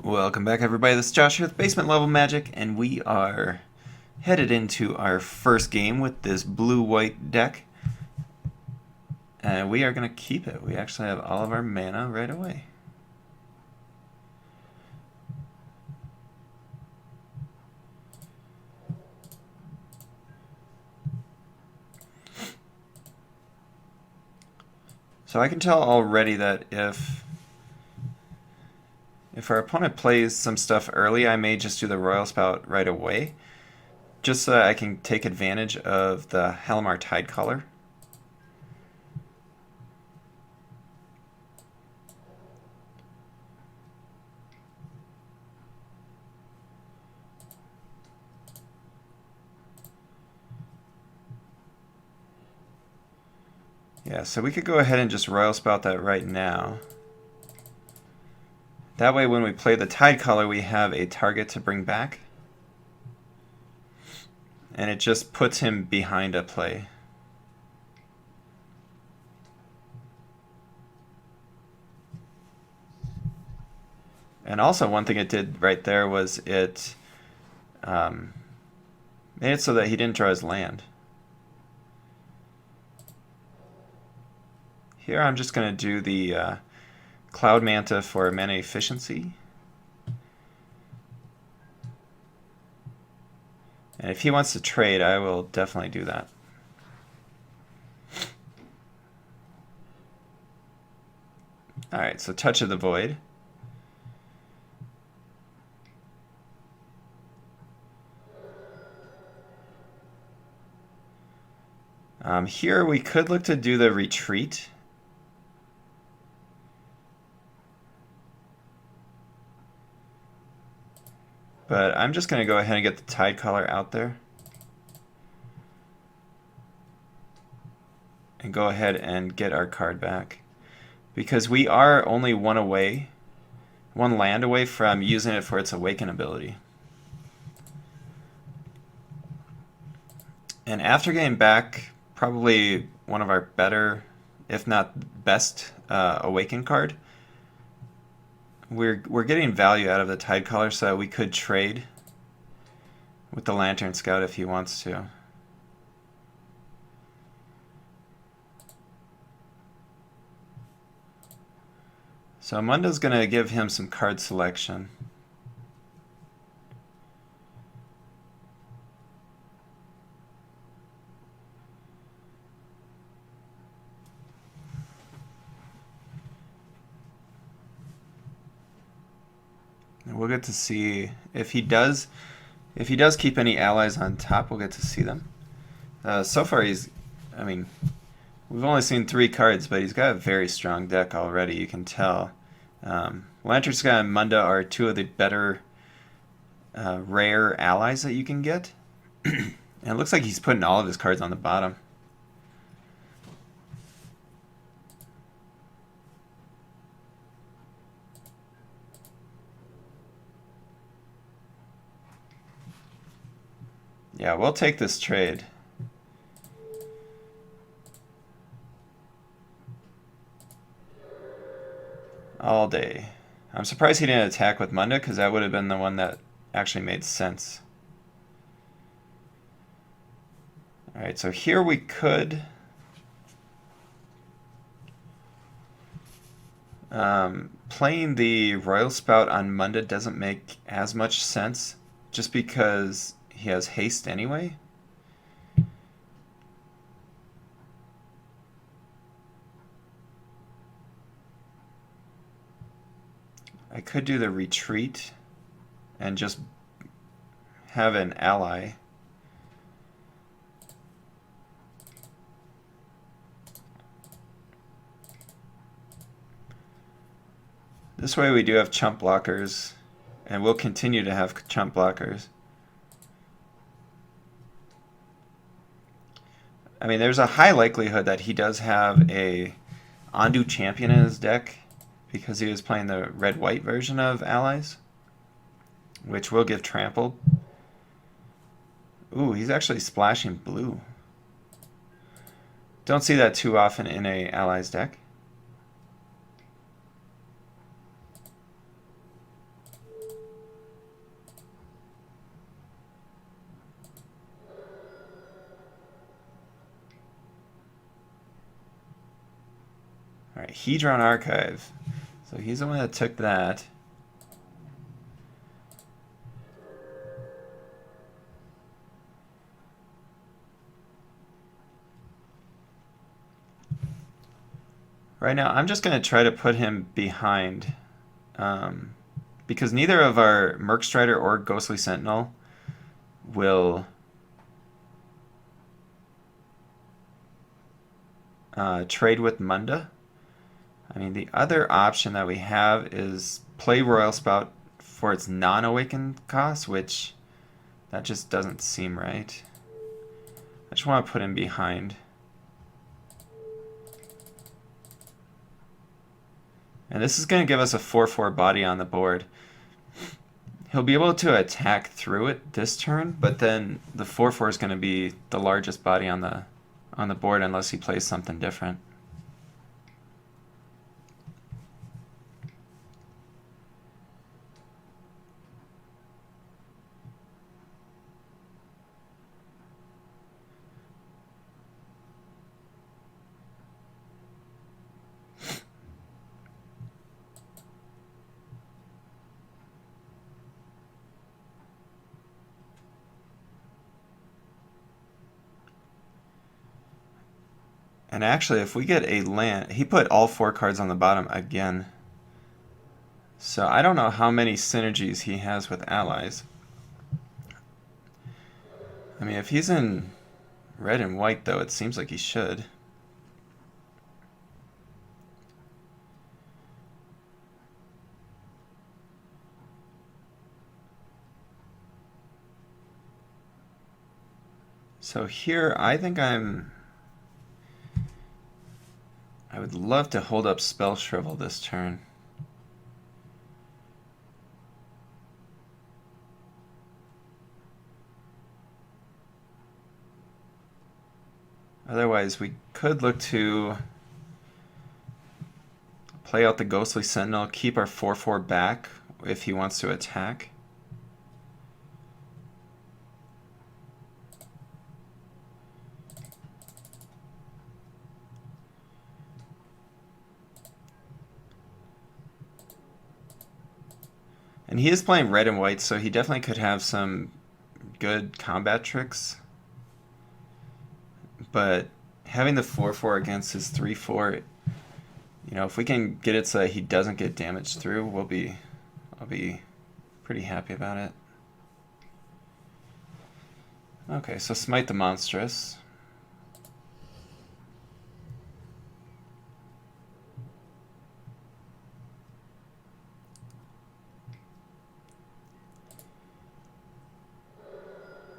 Welcome back, everybody. This is Josh here with Basement Level Magic, and we are headed into our first game with this blue-white deck. And we are going to keep it. We actually have all of our mana right away. So I can tell already that if our opponent plays some stuff early, I may just do the Royal Spout right away, just so that I can take advantage of the Halimar Tidecaller. Yeah, so we could go ahead and just Royal Spout that right now. That way when we play the Tidecaller, we have a target to bring back. And it just puts him behind a play. And also one thing it did right there was it made it so that he didn't draw his land. Here I'm just going to do the Cloud Manta for mana efficiency. And if he wants to trade, I will definitely do that. Alright, so Touch of the Void. Here we could look to do the Retreat. But I'm just going to go ahead and get the Tidecaller out there. And go ahead and get our card back. Because we are only one land away from using it for its Awaken ability. And after getting back probably one of our better, if not best, Awaken card, we're getting value out of the Tidecaller, so we could trade with the Lantern Scout if he wants to. So Mundo's going to give him some card selection. We'll get to see if he does keep any allies on top. We'll get to see them. So far, we've only seen 3 cards, but he's got a very strong deck already. You can tell. Lantern Sky and Munda are 2 of the better rare allies that you can get. And it looks like he's putting all of his cards on the bottom. Yeah, we'll take this trade. All day. I'm surprised he didn't attack with Munda, because that would have been the one that actually made sense. Alright, so here we could playing the Royal Spout on Munda doesn't make as much sense, just because he has haste anyway. I could do the Retreat and just have an ally. This way we do have chump blockers, and we'll continue to have chump blockers. I mean, there's a high likelihood that he does have a Ondu Champion in his deck, because he was playing the red-white version of allies, which will give trampled. Ooh, he's actually splashing blue. Don't see that too often in a allies deck. Alright, Hedron Archive. So he's the one that took that. Right now, I'm just going to try to put him behind. Because neither of our Merc Strider or Ghostly Sentinel will trade with Munda. I mean, the other option that we have is play Royal Spout for its non-awakened cost, which that just doesn't seem right. I just want to put him behind. And this is going to give us a 4/4 body on the board. He'll be able to attack through it this turn, but then the 4/4 is going to be the largest body on the board unless he plays something different. And actually, if we get a land, he put all 4 cards on the bottom again. So I don't know how many synergies he has with allies. I mean, if he's in red and white, though, it seems like he should. So here, I think I would love to hold up Spell Shrivel this turn. Otherwise, we could look to play out the Ghostly Sentinel, keep our 4/4 back if he wants to attack. And he is playing red and white, so he definitely could have some good combat tricks. But having the 4/4 against his 3/4, you know, if we can get it so that he doesn't get damaged through, I'll be pretty happy about it. Okay, so Smite the Monstrous.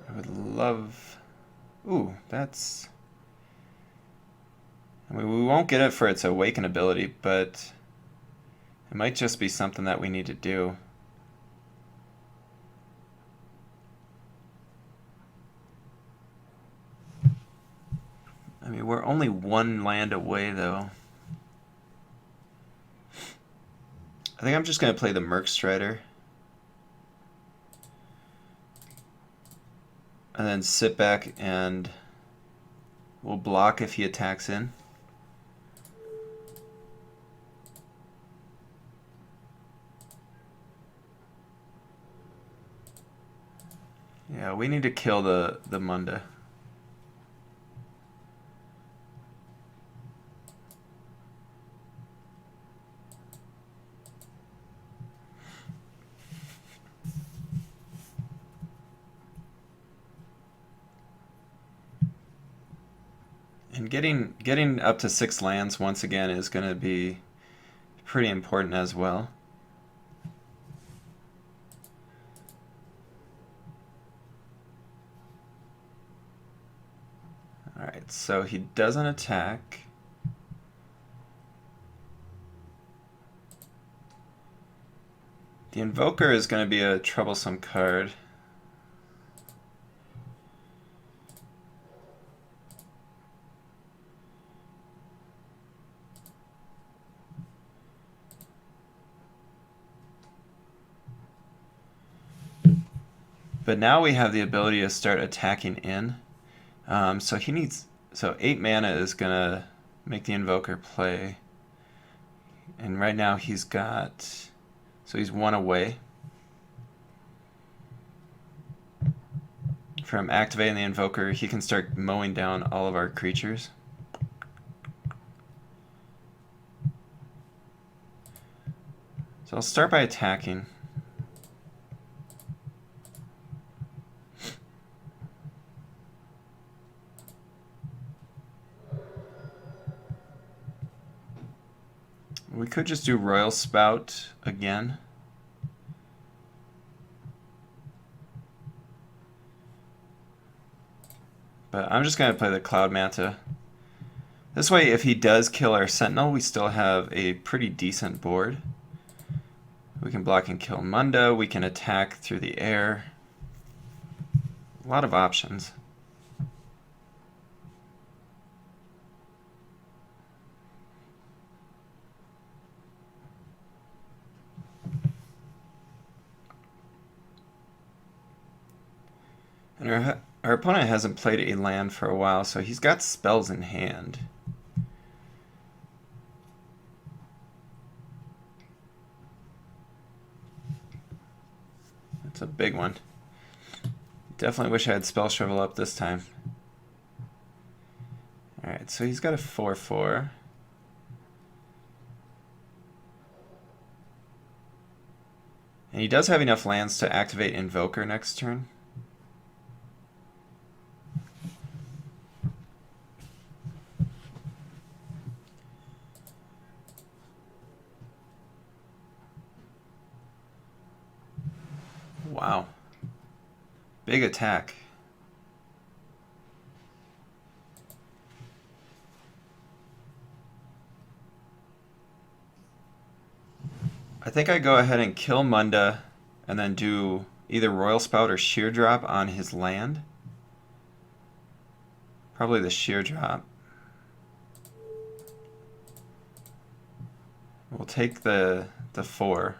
I would love... Ooh, that's... I mean, we won't get it for its Awaken ability, but it might just be something that we need to do. I mean, we're only 1 land away, though. I think I'm just going to play the Merc Strider. And then sit back and we'll block if he attacks in. Yeah, we need to kill the Munda. And getting up to 6 lands once again is going to be pretty important as well. Alright, so he doesn't attack. The Invoker is going to be a troublesome card. But now we have the ability to start attacking in. So 8 mana is gonna make the Invoker play. And right now he's got... So he's one away from activating the Invoker. He can start mowing down all of our creatures. So I'll start by attacking. We could just do Royal Spout again. But I'm just going to play the Cloud Manta. This way, if he does kill our Sentinel, we still have a pretty decent board. We can block and kill Munda. We can attack through the air. A lot of options. And our opponent hasn't played a land for a while, so he's got spells in hand. That's a big one. Definitely wish I had Spell Shrivel up this time. Alright, so he's got a 4/4. And he does have enough lands to activate Invoker next turn. Wow. Big attack. I think I go ahead and kill Munda and then do either Royal Spout or Sheer Drop on his land. Probably the Sheer Drop. We'll take the 4.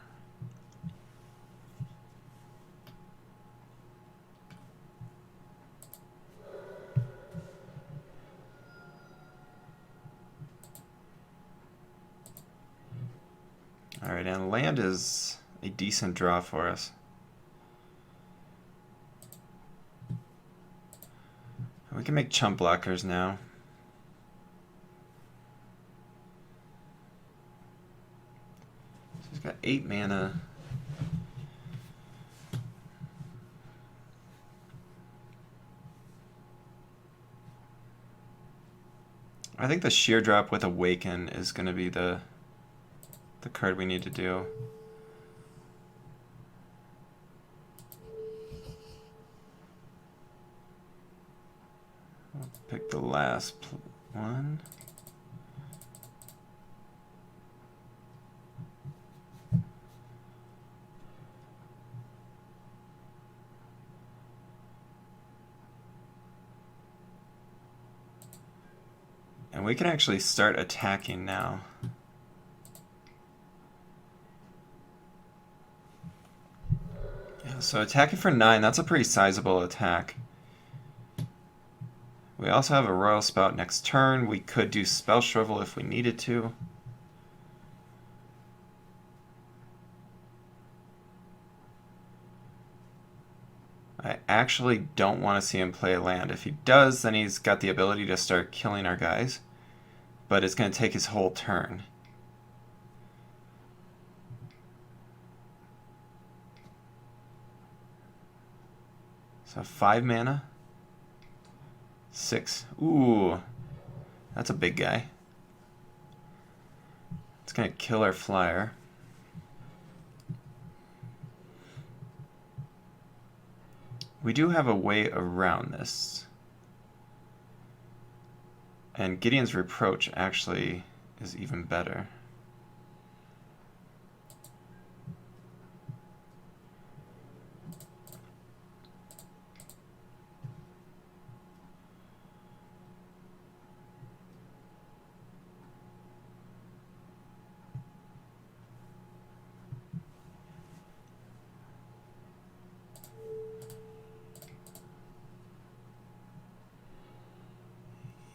Alright, and land is a decent draw for us. We can make chump blockers now. So he's got 8 mana. I think the Sheer Drop with Awaken is going to be the card we need to do. I'll pick the last one. And we can actually start attacking now. So attacking for 9, that's a pretty sizable attack. We also have a Royal Spout next turn. We could do Spell Shrivel if we needed to. I actually don't want to see him play a land. If he does, then he's got the ability to start killing our guys. But it's going to take his whole turn. So 5 mana. 6. Ooh. That's a big guy. It's going to kill our flyer. We do have a way around this. And Gideon's Reproach actually is even better.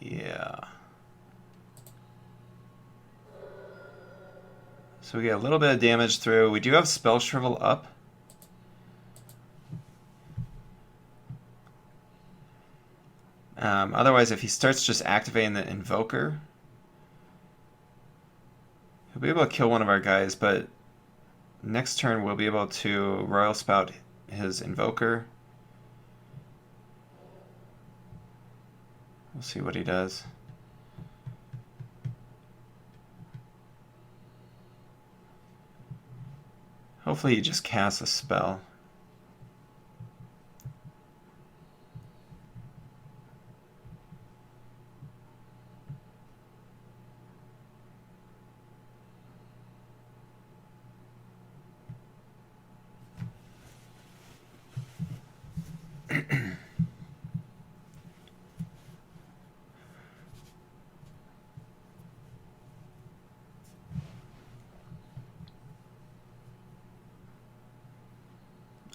Yeah. So we get a little bit of damage through. We do have Spell Shrivel up. Otherwise, if he starts just activating the Invoker, he'll be able to kill one of our guys, but next turn we'll be able to Royal Spout his Invoker. We'll see what he does. Hopefully he just casts a spell.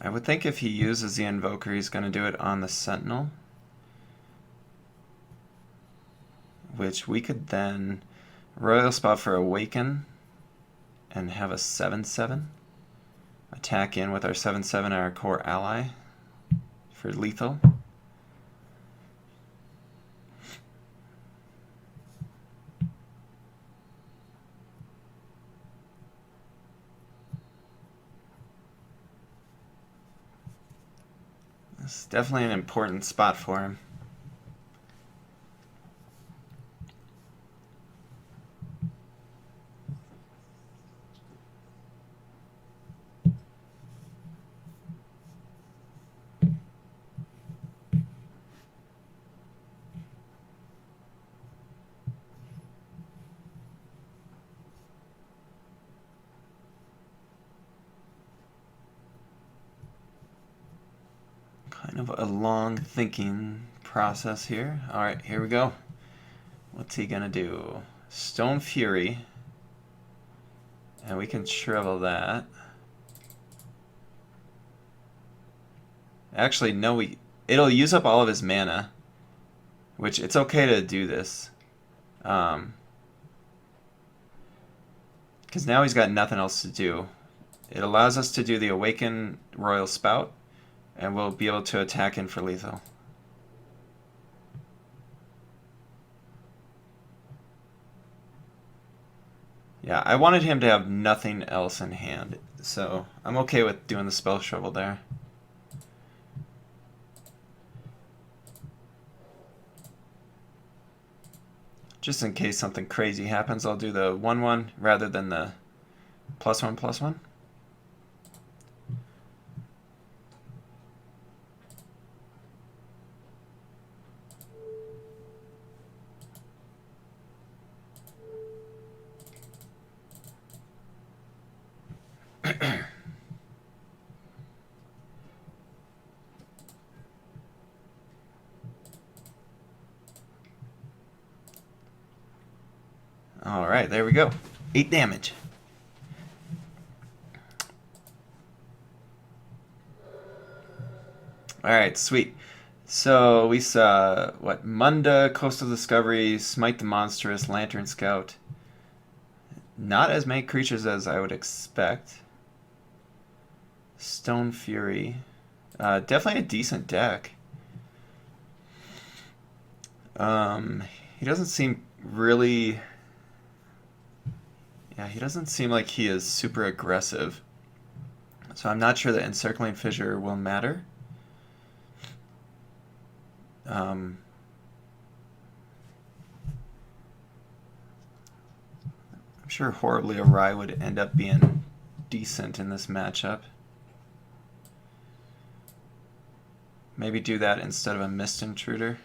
I would think if he uses the Invoker, he's going to do it on the Sentinel. Which we could then Royal Spot for Awaken and have a 7/7. Attack in with our 7/7 our core ally for lethal. This is definitely an important spot for him. Kind of a long thinking process here. Alright, here we go. What's he gonna do? Stone Fury. And we can shrivel that. Actually, no, it'll use up all of his mana. Which, it's okay to do this. Because now he's got nothing else to do. It allows us to do the Awaken Royal Spout. And we'll be able to attack in for lethal. Yeah, I wanted him to have nothing else in hand, so I'm okay with doing the Spell Shrivel there. Just in case something crazy happens, I'll do the 1/1 rather than the +1/+1. Alright, there we go. 8 damage. Alright, sweet. So we saw, what, Munda, Coastal Discovery, Smite the Monstrous, Lantern Scout. Not as many creatures as I would expect. Stone Fury. Definitely a decent deck. He doesn't seem really... Yeah, he doesn't seem like he is super aggressive. So I'm not sure that Encircling Fissure will matter. I'm sure Horribly Awry would end up being decent in this matchup. Maybe do that instead of a Mist Intruder.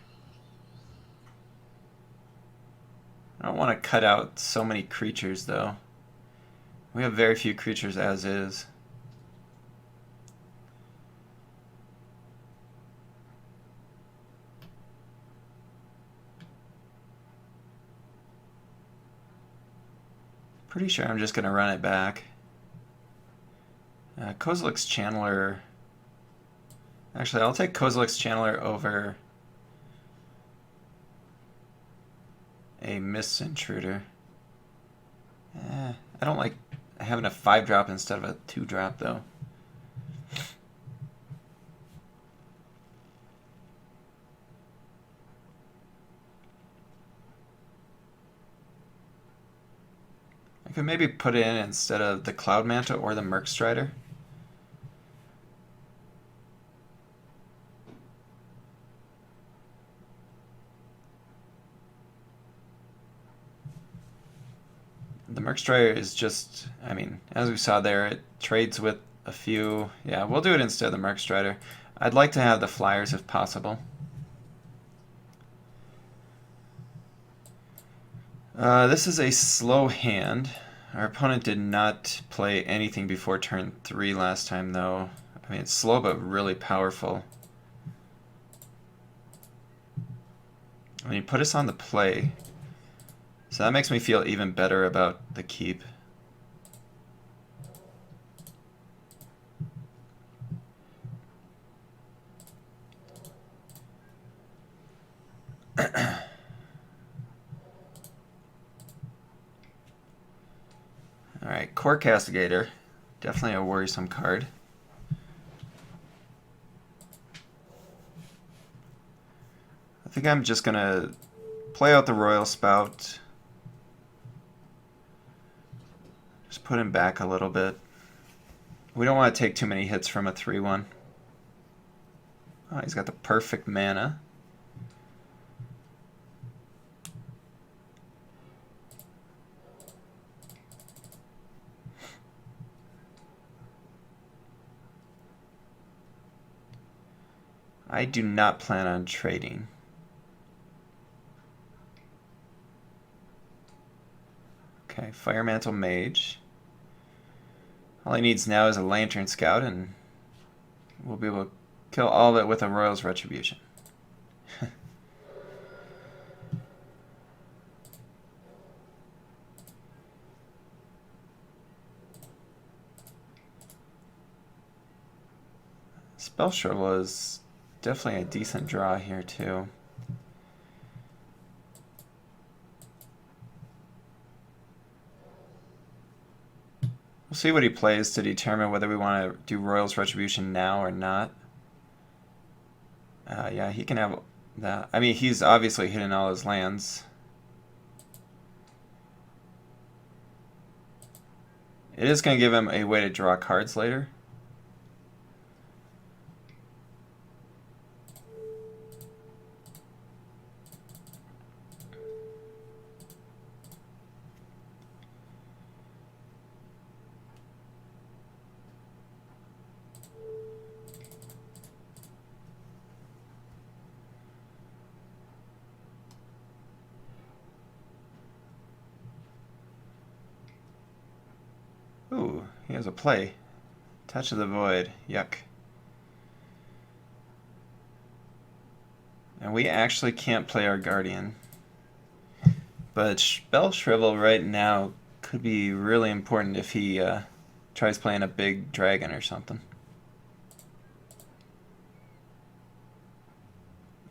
I don't want to cut out so many creatures, though. We have very few creatures as is. Pretty sure I'm just going to run it back. Kozilek's Channeler... Actually, I'll take Kozilek's Channeler over a Mist Intruder. I don't like having a 5-drop instead of a 2-drop, though. I could maybe put it in instead of the Cloud Manta or the Merc Strider. The Merc Strider is just, I mean, as we saw there, it trades with a few. Yeah, we'll do it instead of the Merc Strider. I'd like to have the Flyers if possible. This is a slow hand. Our opponent did not play anything before turn 3 last time, though. I mean, it's slow but really powerful. I mean, he put us on the play. So that makes me feel even better about the keep. Alright, Core Castigator. Definitely a worrisome card. I think I'm just going to play out the Royal Spout. Just put him back a little bit. We don't want to take too many hits from a 3-1. Oh, he's got the perfect mana. I do not plan on trading. Okay, Fire Mantle Mage. All he needs now is a Lantern Scout, and we'll be able to kill all of it with a Royal's Retribution. Spell Shrivel is definitely a decent draw here, too. We'll see what he plays to determine whether we want to do Royal's Retribution now or not. Yeah, he can have that. I mean, he's obviously hitting all his lands. It is going to give him a way to draw cards later. Ooh, he has a play. Touch of the Void. Yuck. And we actually can't play our Guardian. But Spell Shrivel right now could be really important if he tries playing a big dragon or something.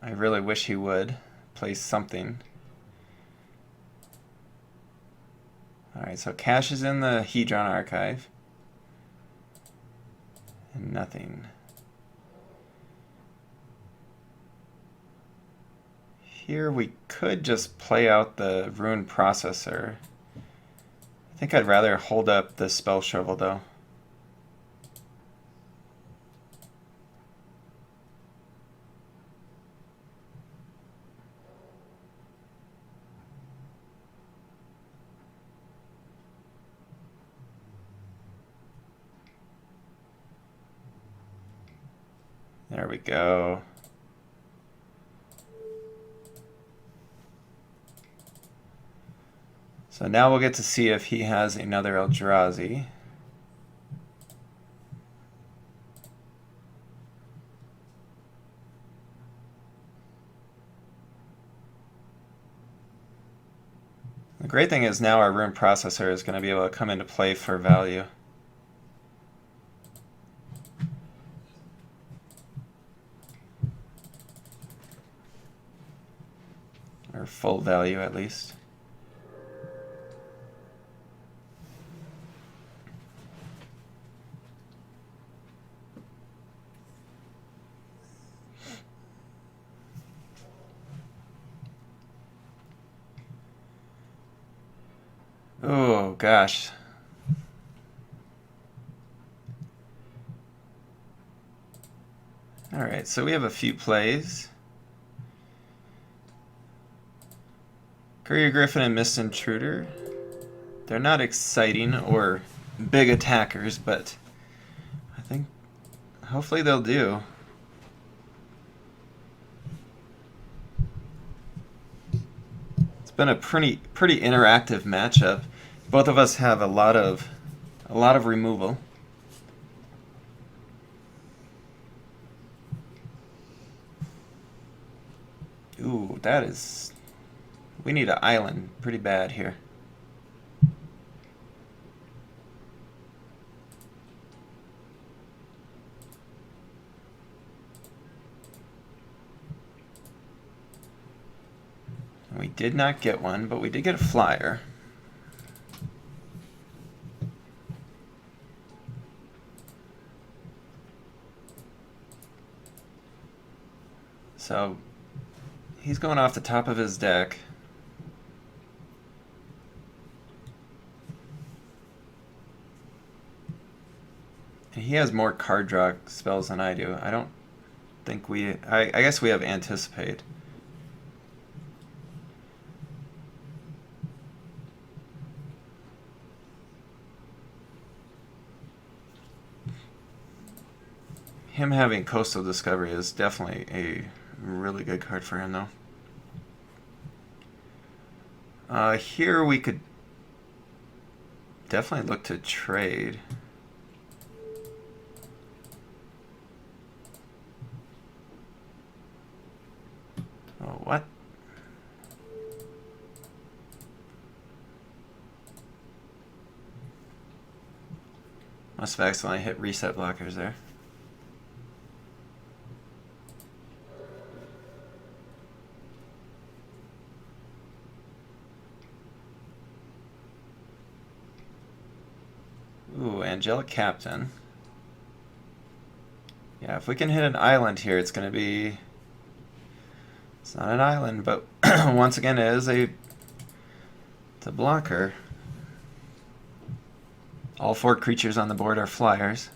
I really wish he would play something. Alright, so Cash is in the Hedron Archive. And nothing. Here we could just play out the Rune Processor. I think I'd rather hold up the Spell Shrivel, though. There we go. So now we'll get to see if he has another Eldrazi. The great thing is now our Rune Processor is going to be able to come into play for value. Or full value, at least. Oh, gosh. Alright, so we have a few plays. Courier Griffin and Mist Intruder. They're not exciting or big attackers, but I think hopefully they'll do. It's been a pretty interactive matchup. Both of us have a lot of removal. Ooh, that is... We need an island pretty bad here. We did not get one, but we did get a flyer. So he's going off the top of his deck. And he has more card draw spells than I do. I don't think we... I guess we have Anticipate. Him having Coastal Discovery is definitely a really good card for him, though. Here we could definitely look to trade. Oh, what? Must have accidentally hit reset blockers there. Ooh, Angelic Captain. Yeah, if we can hit an island here, it's going to be... It's not an island, but once again, it is it's a blocker. All 4 creatures on the board are flyers.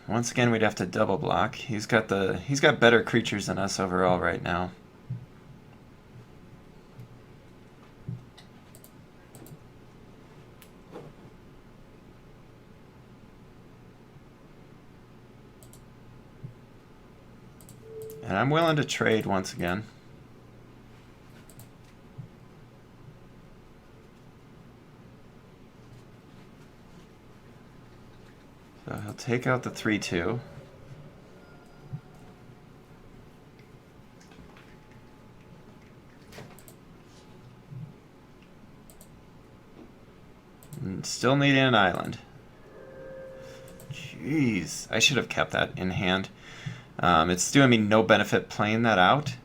Once again, we'd have to double block. He's got better creatures than us overall right now. And I'm willing to trade once again. So he'll take out the 3/2. And still needing an island. Jeez, I should have kept that in hand. It's doing me no benefit playing that out.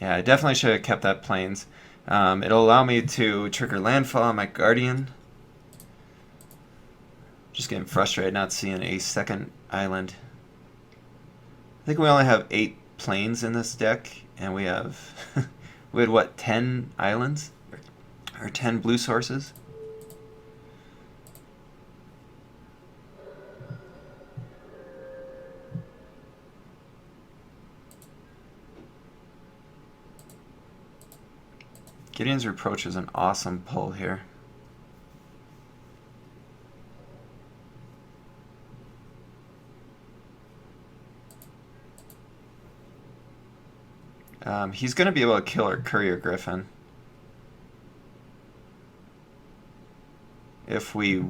Yeah, I definitely should have kept that plains. It'll allow me to trigger landfall on my Guardian. Just getting frustrated not seeing a second island. I think we only have 8 plains in this deck, and we have... we had, what, 10 islands? Or 10 blue sources? Gideon's Reproach is an awesome pull here. He's going to be able to kill our Courier Griffin. If we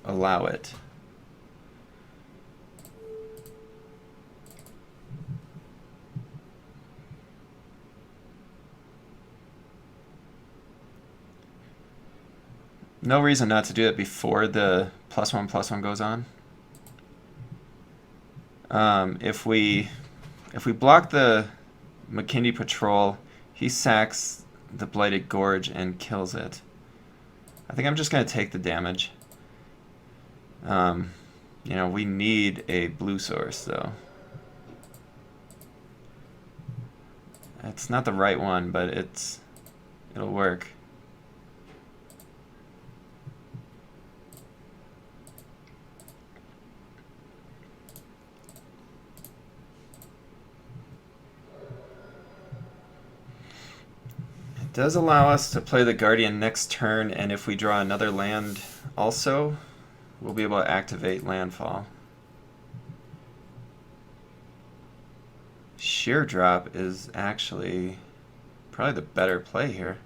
allow it. No reason not to do it before the +1/+1 goes on. If we block the McKinley Patrol, he sacks the Blighted Gorge and kills it. I think I'm just going to take the damage. You know, we need a blue source, though. It's not the right one, but it'll work. It does allow us to play the Guardian next turn, and if we draw another land also, we'll be able to activate landfall. Sheer drop is actually probably the better play here.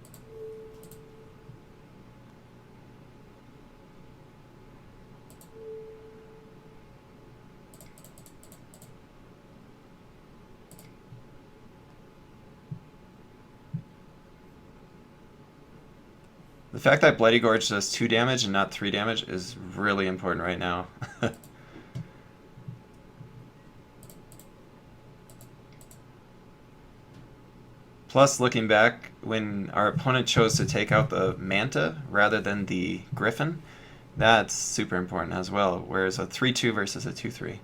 The fact that Bloody Gorge does 2 damage and not 3 damage is really important right now. Plus, looking back, when our opponent chose to take out the Manta rather than the Griffin, that's super important as well, whereas a 3-2 versus a 2-3.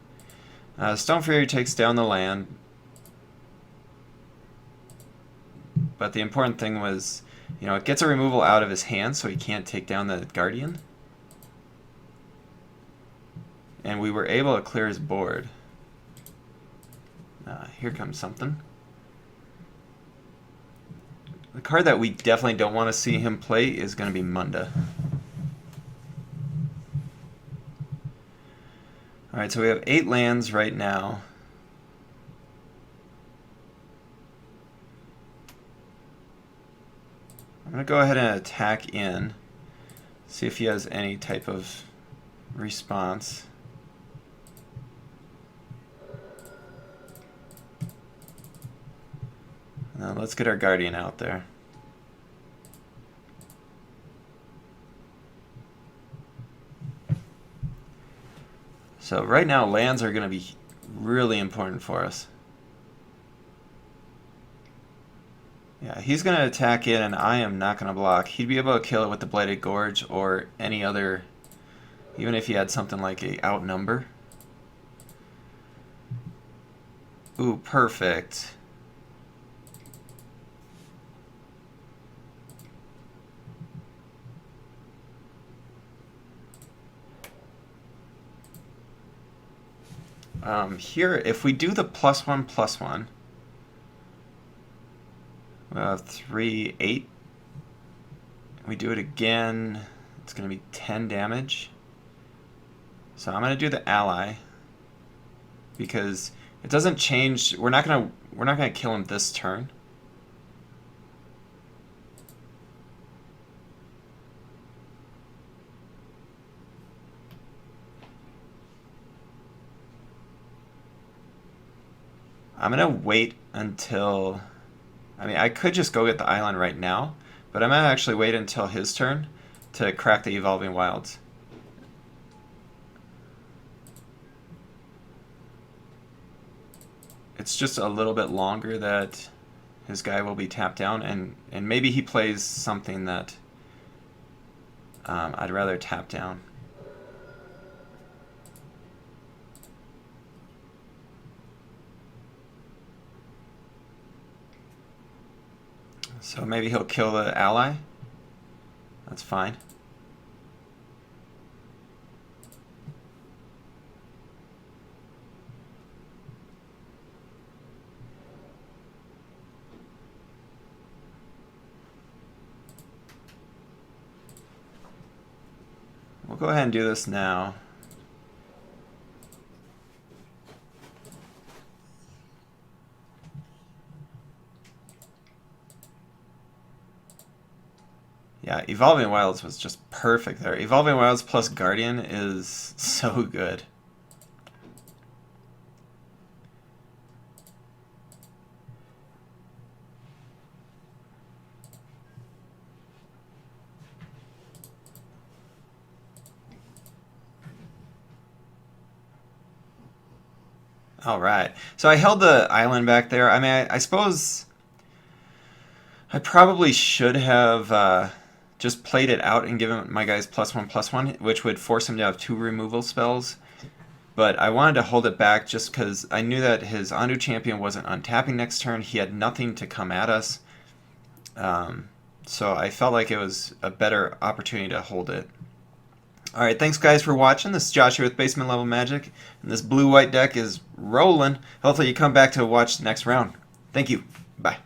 Stone Fury takes down the land, but the important thing was, you know, it gets a removal out of his hand so he can't take down the Guardian. And we were able to clear his board. Here comes something. The card that we definitely don't want to see him play is going to be Munda. Alright, so we have 8 lands right now. I'm going to go ahead and attack in, see if he has any type of response. Now let's get our Guardian out there. So right now lands are going to be really important for us. Yeah, he's going to attack in and I am not going to block. He'd be able to kill it with the Blighted Gorge or any other, even if he had something like a Outnumber. Ooh, perfect. Here, if we do the +1/+1, we have 3, 8. We do it again, it's going to be 10 damage. So I'm going to do the ally because it doesn't change. We're not going to kill him this turn. I'm going to wait until, I mean, I could just go get the island right now, but I'm going to actually wait until his turn to crack the Evolving Wilds. It's just a little bit longer that his guy will be tapped down, and maybe he plays something that I'd rather tap down. So maybe he'll kill the ally. That's fine. We'll go ahead and do this now. Yeah, Evolving Wilds was just perfect there. Evolving Wilds plus Guardian is so good. All right. So I held the island back there. I mean, I suppose I probably should have just played it out and given my guys +1/+1, which would force him to have 2 removal spells. but I wanted to hold it back just because I knew that his Andu champion wasn't untapping next turn. He had nothing to come at us. So I felt like it was a better opportunity to hold it. Alright, thanks guys for watching. This is Josh here with Basement Level Magic, and this blue-white deck is rolling. Hopefully you come back to watch the next round. Thank you. Bye.